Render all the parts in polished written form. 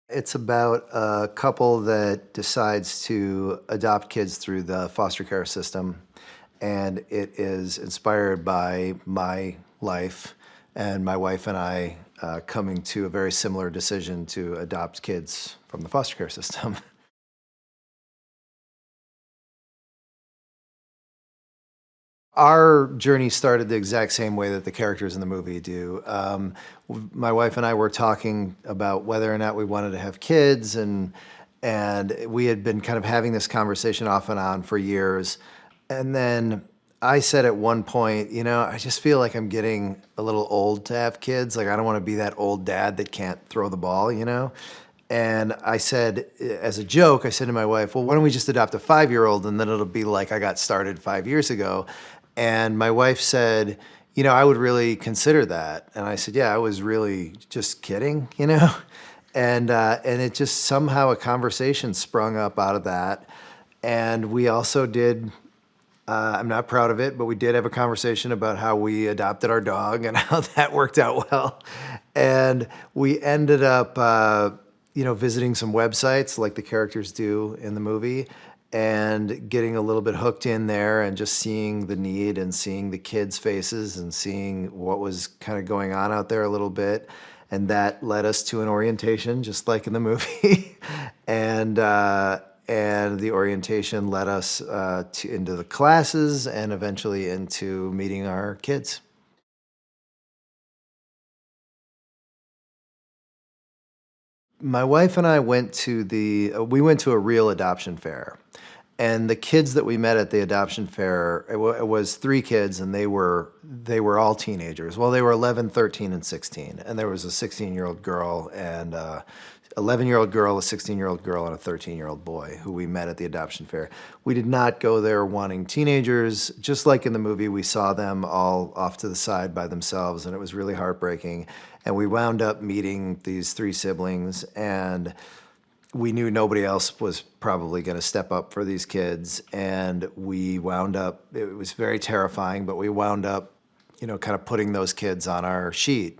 It's about a couple that decides to adopt kids through the foster care system, and it is inspired by my life and my wife and I coming to a very similar decision to adopt kids from the foster care system. Our journey started the exact same way that the characters in the movie do. My wife and I were talking about whether or not we wanted to have kids, and we had been kind of having this conversation off and on for years. And then I said at one point, I just feel like I'm getting a little old to have kids. Like I don't want to be that old dad that can't throw the ball. And I said, as a joke, I said to my wife, well, why don't we just adopt a 5-year-old and then it'll be like I got started 5 years ago. And my wife said, I would really consider that. And I said, yeah, I was really just kidding. And it just somehow a conversation sprung up out of that. And we also did, I'm not proud of it, but we did have a conversation about how we adopted our dog and how that worked out well. And we ended up, visiting some websites like the characters do in the movie and getting a little bit hooked in there and just seeing the need and seeing the kids' faces and seeing what was kind of going on out there a little bit. And that led us to an orientation, just like in the movie. And the orientation led us into the classes and eventually into meeting our kids. My wife and I went to we went to a real adoption fair. And the kids that we met at the adoption fair, it was 3 kids and they were all teenagers. Well, they were 11, 13, and 16. And there was a 16-year-old girl and 11-year-old girl, a 16-year-old girl, and a 13-year-old boy who we met at the adoption fair. We did not go there wanting teenagers. Just like in the movie, we saw them all off to the side by themselves, and it was really heartbreaking. And we wound up meeting these 3 siblings, and we knew nobody else was probably going to step up for these kids. And we wound up, it was very terrifying, but we wound up, kind of putting those kids on our sheet.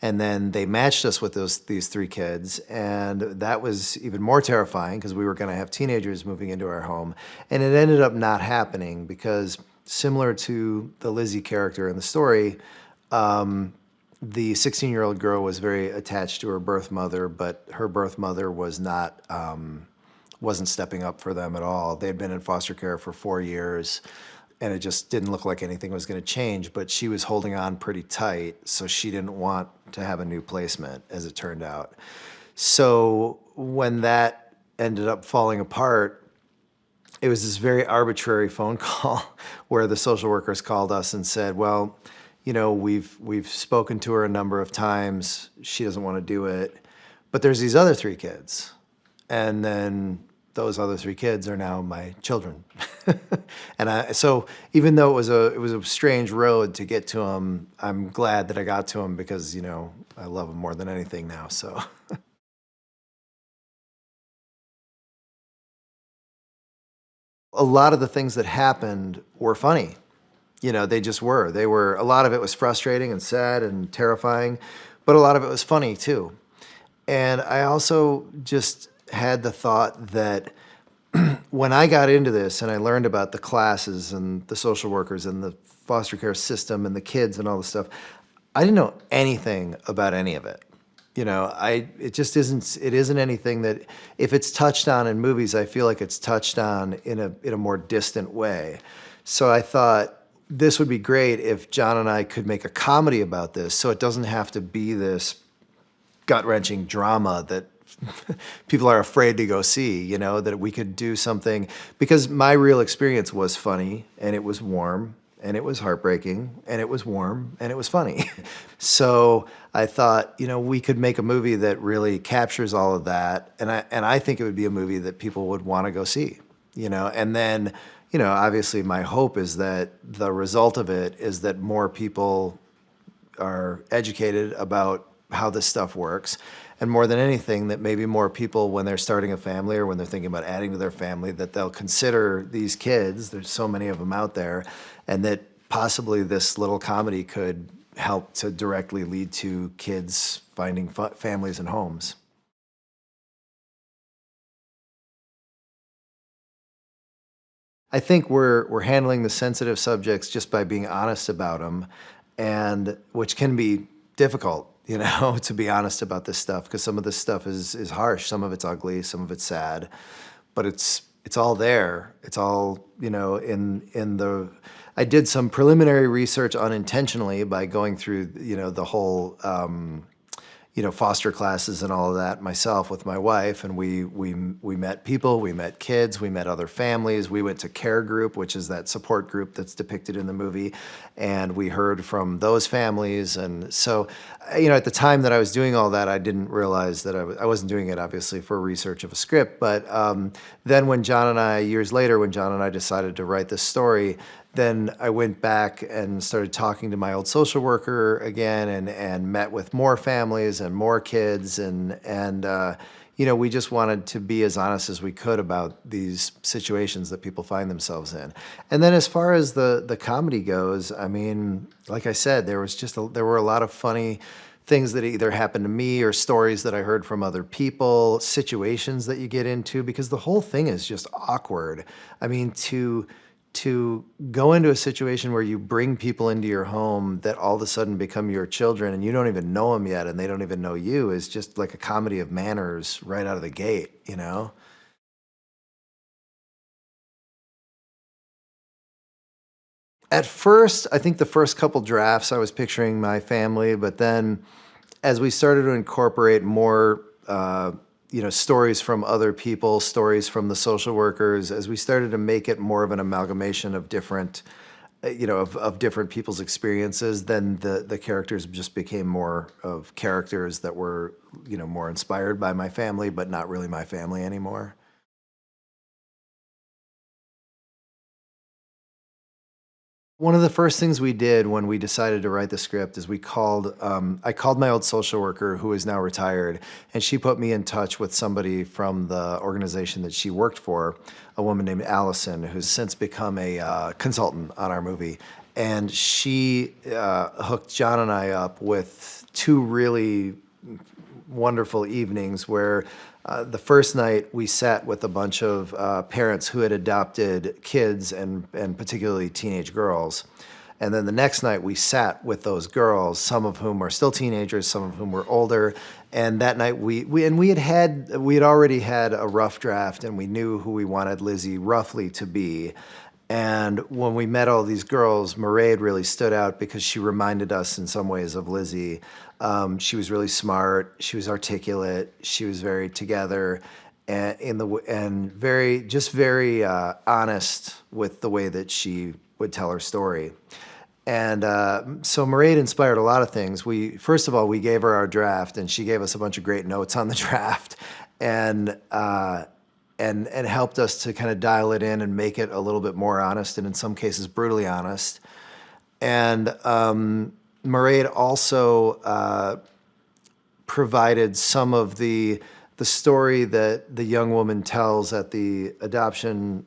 And then they matched us with these 3 kids, and that was even more terrifying because we were going to have teenagers moving into our home. And it ended up not happening because, similar to the Lizzie character in the story, the 16-year-old girl was very attached to her birth mother, but her birth mother wasn't stepping up for them at all. They had been in foster care for 4 years, and it just didn't look like anything was going to change, but she was holding on pretty tight, so she didn't want to have a new placement, as it turned out. So when that ended up falling apart, it was this very arbitrary phone call where the social workers called us and said, well, we've spoken to her a number of times. She doesn't want to do it, but there's these other 3 kids. And then those other 3 kids are now my children. So even though it was a strange road to get to them, I'm glad that I got to them because, I love them more than anything now. So a lot of the things that happened were funny. They just were. A lot of it was frustrating and sad and terrifying, but a lot of it was funny too. And I also just had the thought that when I got into this and I learned about the classes and the social workers and the foster care system and the kids and all this stuff, I didn't know anything about any of it. It isn't anything that, if it's touched on in movies, I feel like it's touched on in a more distant way. So I thought this would be great if John and I could make a comedy about this, so it doesn't have to be this gut-wrenching drama that people are afraid to go see, that we could do something, because my real experience was funny, and it was warm, and it was heartbreaking, and it was warm, and it was funny. So I thought, we could make a movie that really captures all of that, and I think it would be a movie that people would want to go see, and then, obviously my hope is that the result of it is that more people are educated about how this stuff works. And more than anything, that maybe more people, when they're starting a family or when they're thinking about adding to their family, that they'll consider these kids, there's so many of them out there, and that possibly this little comedy could help to directly lead to kids finding families and homes. I think we're handling the sensitive subjects just by being honest about them, and which can be difficult, you know, to be honest about this stuff because some of this stuff is harsh, some of it's ugly, some of it's sad, but it's all there. It's all, you know, in the. I did some preliminary research unintentionally by going through, you know, the whole. You know, foster classes and all of that myself with my wife, and we met people, we met kids, we met other families. We went to Care Group, which is that support group that's depicted in the movie, and we heard from those families. And so, you know, at the time that I was doing all that, I didn't realize that I wasn't doing it obviously for research of a script. But then when John and I, years later, when John and I decided to write this story, then I went back and started talking to my old social worker again, and met with more families and more kids, and you know, we just wanted to be as honest as we could about these situations that people find themselves in. And then as far as the comedy goes, I mean, like I said, there were a lot of funny things that either happened to me or stories that I heard from other people, situations that you get into, because the whole thing is just awkward. I mean, to go into a situation where you bring people into your home that all of a sudden become your children and you don't even know them yet and they don't even know you is just like a comedy of manners right out of the gate, you know? At first, I think the first couple drafts, I was picturing my family, but then as we started to incorporate more, you know, stories from other people, stories from the social workers, as we started to make it more of an amalgamation of different, you know, of different people's experiences, then the characters just became more of characters that were, you know, more inspired by my family, but not really my family anymore. One of the first things we did when we decided to write the script is I called my old social worker who is now retired, and she put me in touch with somebody from the organization that she worked for, a woman named Allison, who's since become a consultant on our movie. And she hooked John and I up with two really wonderful evenings where the first night we sat with a bunch of parents who had adopted kids and particularly teenage girls. And then the next night we sat with those girls, some of whom are still teenagers, some of whom were older. And that night we had already had a rough draft, and we knew who we wanted Lizzie roughly to be. And when we met all these girls, Maraide really stood out because she reminded us in some ways of Lizzie. She was really smart. She was articulate. She was very together, and very honest with the way that she would tell her story. And so Maraide inspired a lot of things. First of all, we gave her our draft, and she gave us a bunch of great notes on the draft, and helped us to kind of dial it in and make it a little bit more honest, and in some cases brutally honest. And Maraide also provided some of the story that the young woman tells at the adoption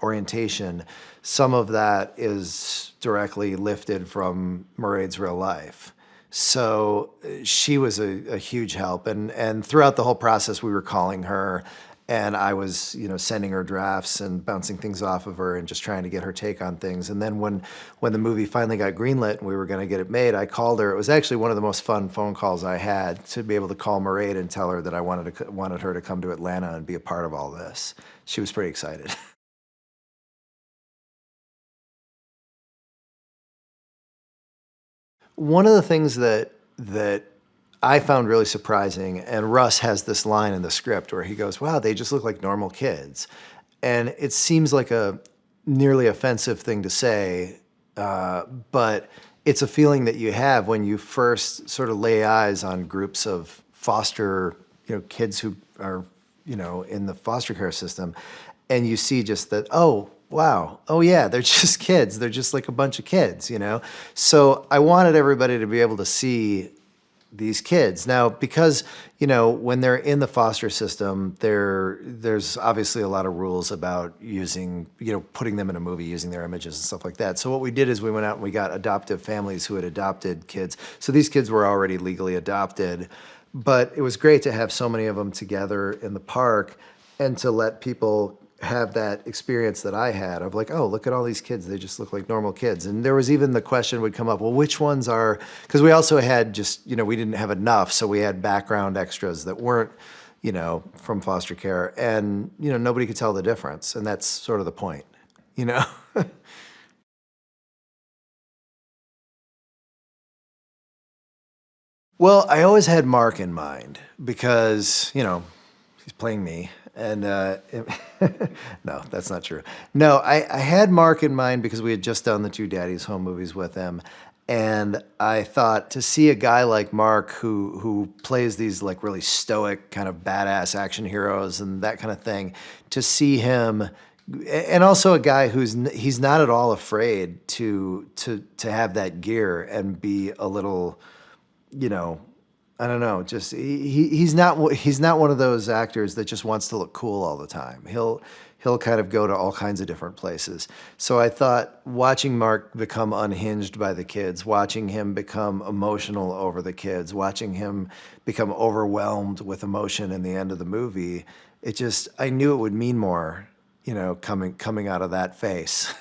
orientation. Some of that is directly lifted from Maraide's real life. So she was a huge help, and throughout the whole process, we were calling her, and I was, you know, sending her drafts and bouncing things off of her and just trying to get her take on things. And then when the movie finally got greenlit and we were going to get it made, I called her. It was actually one of the most fun phone calls I had, to be able to call Maraide and tell her that I wanted her to come to Atlanta and be a part of all this. She was pretty excited. One of the things that I found really surprising, and Russ has this line in the script where he goes, "Wow, they just look like normal kids," and it seems like a nearly offensive thing to say, but it's a feeling that you have when you first sort of lay eyes on groups of foster, you know, kids who are, you know, in the foster care system, and you see just that, oh, wow, oh yeah, they're just kids. They're just like a bunch of kids, you know? So I wanted everybody to be able to see these kids. Now, because, you know, when they're in the foster system, there's obviously a lot of rules about using, you know, putting them in a movie, using their images and stuff like that. So what we did is we went out and we got adoptive families who had adopted kids. So these kids were already legally adopted, but it was great to have so many of them together in the park and to let people have that experience that I had of like, oh, look at all these kids. They just look like normal kids. And there was even the question would come up, well, which ones are, because we also had just, we didn't have enough. So we had background extras that weren't, from foster care. And, nobody could tell the difference. And that's sort of the point, you know? Well, I always had Mark in mind because, he's playing me. And no, that's not true. No, I had Mark in mind because we had just done the two Daddy's Home movies with him. And I thought to see a guy like Mark who plays these like really stoic kind of badass action heroes and that kind of thing, to see him, and also a guy he's not at all afraid to have that gear and be a little, you know, I don't know, just he's not one of those actors that just wants to look cool all the time. He'll kind of go to all kinds of different places. So I thought watching Mark become unhinged by the kids, watching him become emotional over the kids, watching him become overwhelmed with emotion in the end of the movie, I knew it would mean more, coming out of that face.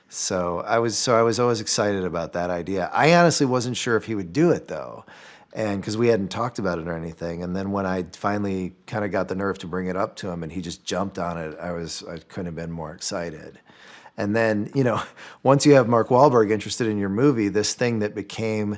So I was always excited about that idea. I honestly wasn't sure if he would do it though, and because we hadn't talked about it or anything. And then when I finally kind of got the nerve to bring it up to him, and he just jumped on it, I couldn't have been more excited. And then once you have Mark Wahlberg interested in your movie, this thing that became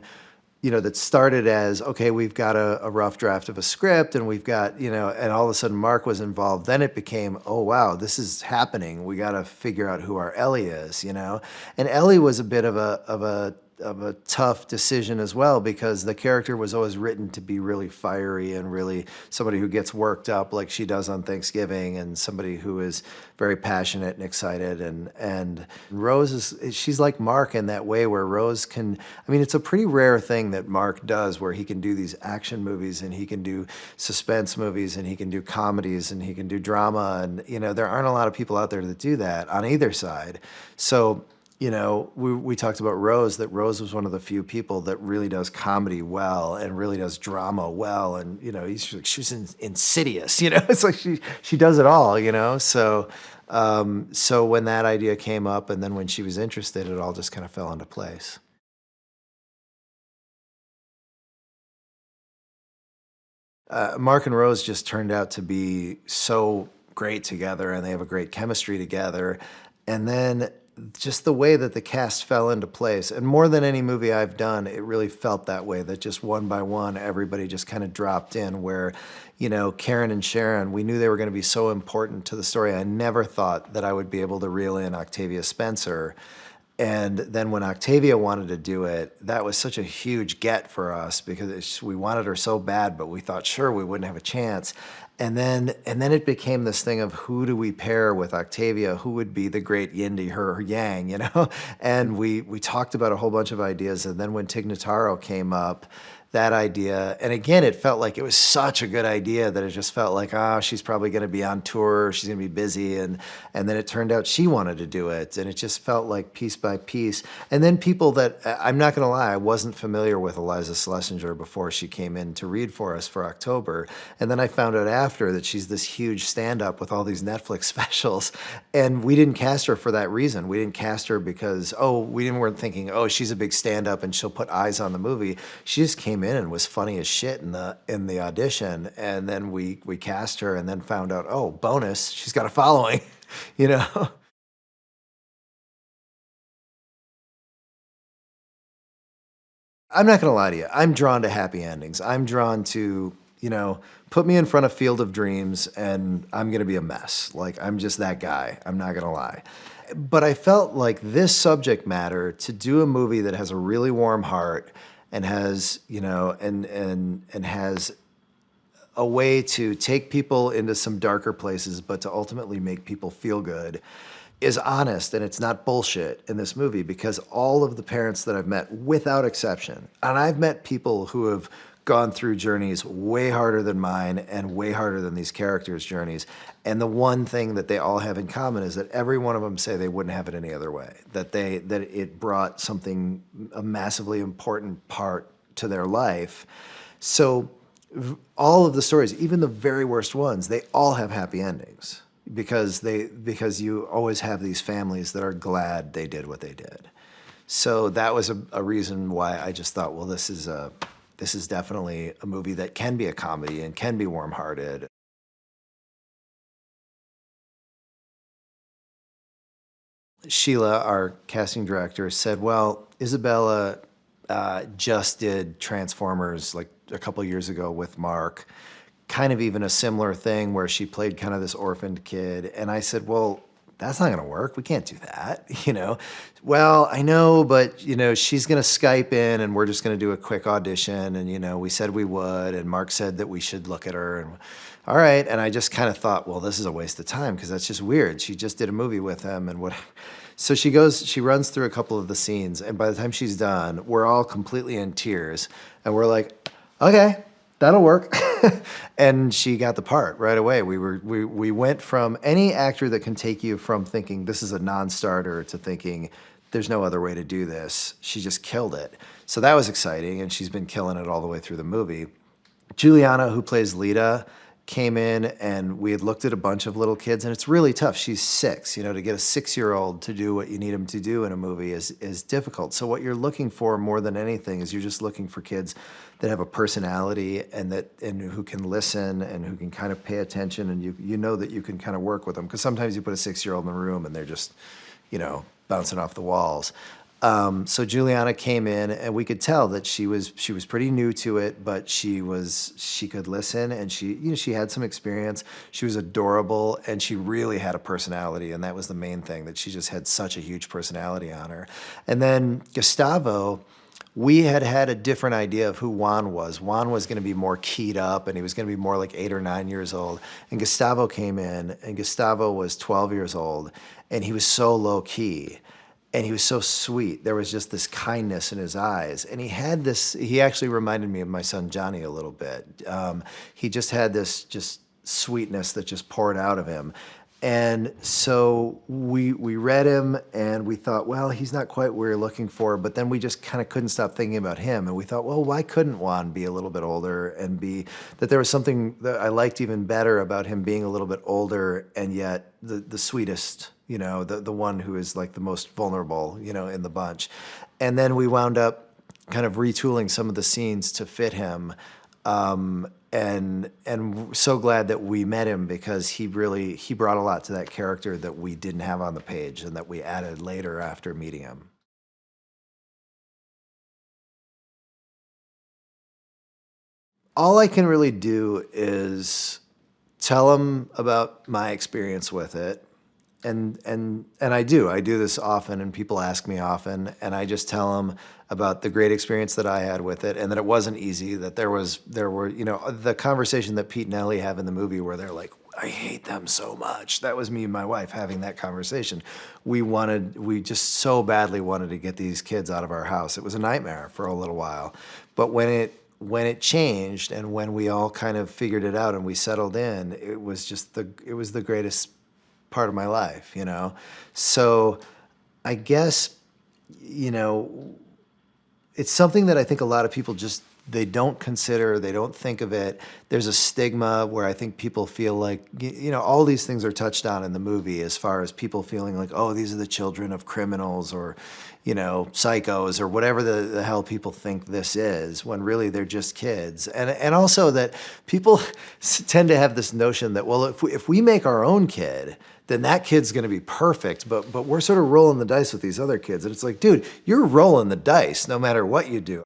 that started as, okay, we've got a rough draft of a script and we've got, and all of a sudden Mark was involved. Then it became, oh, wow, this is happening. We got to figure out who our Ellie is, And Ellie was a bit of a tough decision as well, because the character was always written to be really fiery and really somebody who gets worked up like she does on Thanksgiving, and somebody who is very passionate and excited. And Rose she's like Mark in that way, where Rose can, I mean, it's a pretty rare thing that Mark does, where he can do these action movies and he can do suspense movies and he can do comedies and he can do drama. And, there aren't a lot of people out there that do that on either side. So we talked about Rose, that Rose was one of the few people that really does comedy well and really does drama well. And, she was insidious, it's like she does it all, So when that idea came up and then when she was interested, it all just kind of fell into place. Mark and Rose just turned out to be so great together, and they have a great chemistry together. And then just the way that the cast fell into place, and more than any movie I've done, it really felt that way, that just one by one, everybody just kind of dropped in, where, Karen and Sharon, we knew they were going to be so important to the story. I never thought that I would be able to reel in Octavia Spencer. And then when Octavia wanted to do it, that was such a huge get for us, because we wanted her so bad, but we thought sure we wouldn't have a chance. And then it became this thing of, who do we pair with Octavia? Who would be the great yin to her yang, And we talked about a whole bunch of ideas. And then when Tig Notaro came up, that idea, and again, it felt like it was such a good idea that it just felt like, she's probably going to be on tour, she's going to be busy, and then it turned out she wanted to do it, and it just felt like piece by piece. And then people that, I'm not going to lie, I wasn't familiar with Eliza Schlesinger before she came in to read for us for October, and then I found out after that she's this huge stand-up with all these Netflix specials, and we didn't cast her for that reason. We didn't cast her because, weren't thinking, she's a big stand-up and she'll put eyes on the movie. She just came in and was funny as shit in the audition, and then we cast her, and then found out, bonus, she's got a following, you know. I'm not gonna lie to you, I'm drawn to happy endings. I'm drawn to, put me in front of Field of Dreams and I'm gonna be a mess. Like, I'm just that guy, I'm not gonna lie. But I felt like this subject matter, to do a movie that has a really warm heart and has, and has a way to take people into some darker places, but to ultimately make people feel good, is honest, and it's not bullshit in this movie, because all of the parents that I've met, without exception, and I've met people who have gone through journeys way harder than mine and way harder than these characters' journeys. And the one thing that they all have in common is that every one of them say they wouldn't have it any other way, that it brought something, a massively important part to their life. So all of the stories, even the very worst ones, they all have happy endings. because you always have these families that are glad they did what they did. So that was a reason why I just thought, well, this is definitely a movie that can be a comedy and can be warm-hearted. Sheila, our casting director, said, well, Isabella just did Transformers like a couple years ago with Mark, kind of even a similar thing where she played kind of this orphaned kid. And I said, well, that's not going to work. We can't do that, you know? Well, I know, but, you know, she's going to Skype in and we're just going to do a quick audition. And, you know, we said we would, and Mark said that we should look at her. And all right. And I just kind of thought, well, this is a waste of time because that's just weird. She just did a movie with him and what. So she runs through a couple of the scenes, and by the time she's done, we're all completely in tears, and we're like, okay, that'll work. And she got the part right away. We went from any actor that can take you from thinking this is a non-starter to thinking there's no other way to do this. She just killed it. So that was exciting, and she's been killing it all the way through the movie. Juliana, who plays Lita, came in and we had looked at a bunch of little kids, and it's really tough. She's 6, you know, to get a 6-year-old to do what you need him to do in a movie is difficult. So what you're looking for more than anything is you're just looking for kids that have a personality and who can listen and who can kind of pay attention, and you know that you can kind of work with them, because sometimes you put a 6-year-old in the room and they're just, you know, bouncing off the walls. So Juliana came in, and we could tell that she was pretty new to it, but she could listen, and she had some experience. She was adorable, and she really had a personality, and that was the main thing, that she just had such a huge personality on her. And then Gustavo, we had a different idea of who Juan was. Juan was going to be more keyed up, and he was going to be more like 8 or 9 years old. And Gustavo came in, and Gustavo was 12 years old, and he was so low key. And he was so sweet. There was just this kindness in his eyes. And he actually reminded me of my son Johnny a little bit. He just had this just sweetness that just poured out of him. And so we read him and we thought, well, he's not quite what we were looking for, but then we just kind of couldn't stop thinking about him. And we thought, well, why couldn't Juan be a little bit older and that there was something that I liked even better about him being a little bit older and yet the sweetest, you know, the one who is like the most vulnerable, you know, in the bunch. And then we wound up kind of retooling some of the scenes to fit him. And so glad that we met him, because he brought a lot to that character that we didn't have on the page and that we added later after meeting him. All I can really do is tell him about my experience with it. And I do this often, and people ask me often, and I just tell them about the great experience that I had with it, and that it wasn't easy, that there were, you know, the conversation that Pete and Ellie have in the movie where they're like, I hate them so much. That was me and my wife having that conversation. We just so badly wanted to get these kids out of our house. It was a nightmare for a little while. But when it changed, and when we all kind of figured it out and we settled in, it was the greatest part of my life, you know? So I guess, you know, it's something that I think a lot of people they don't consider, they don't think of it. There's a stigma where I think people feel like, you know, all these things are touched on in the movie as far as people feeling like, oh, these are the children of criminals or, you know, psychos or whatever the hell people think this is, when really they're just kids. And also that people tend to have this notion that, well, if we make our own kid, then that kid's going to be perfect, but we're sort of rolling the dice with these other kids. And it's like, dude, you're rolling the dice no matter what you do.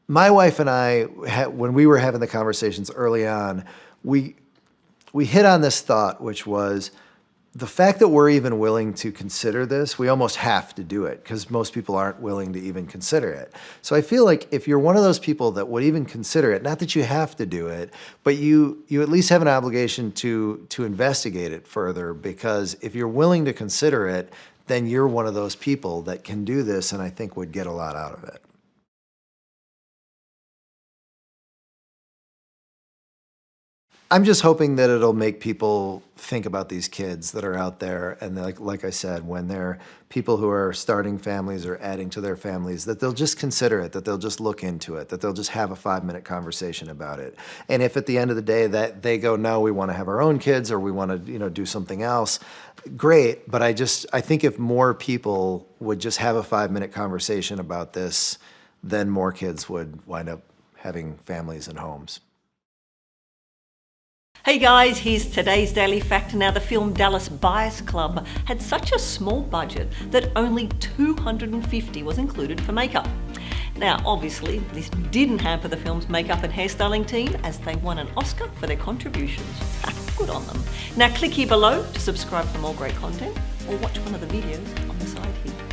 My wife and I, when we were having the conversations early on, we hit on this thought, which was the fact that we're even willing to consider this. We almost have to do it because most people aren't willing to even consider it. So I feel like if you're one of those people that would even consider it, not that you have to do it, but you at least have an obligation to investigate it further, because if you're willing to consider it, then you're one of those people that can do this, and I think would get a lot out of it. I'm just hoping that it'll make people think about these kids that are out there, and like I said, when they're people who are starting families or adding to their families, that they'll just consider it, that they'll just look into it, that they'll just have a 5-minute conversation about it. And if at the end of the day that they go, no, we want to have our own kids, or we want to, do something else, great. But I think if more people would just have a 5-minute conversation about this, then more kids would wind up having families and homes. Hey guys, here's today's Daily Fact. Now, the film Dallas Buyers Club had such a small budget that only $250 was included for makeup. Now, obviously, this didn't hamper the film's makeup and hairstyling team, as they won an Oscar for their contributions. Good on them. Now, click here below to subscribe for more great content, or watch one of the videos on the side here.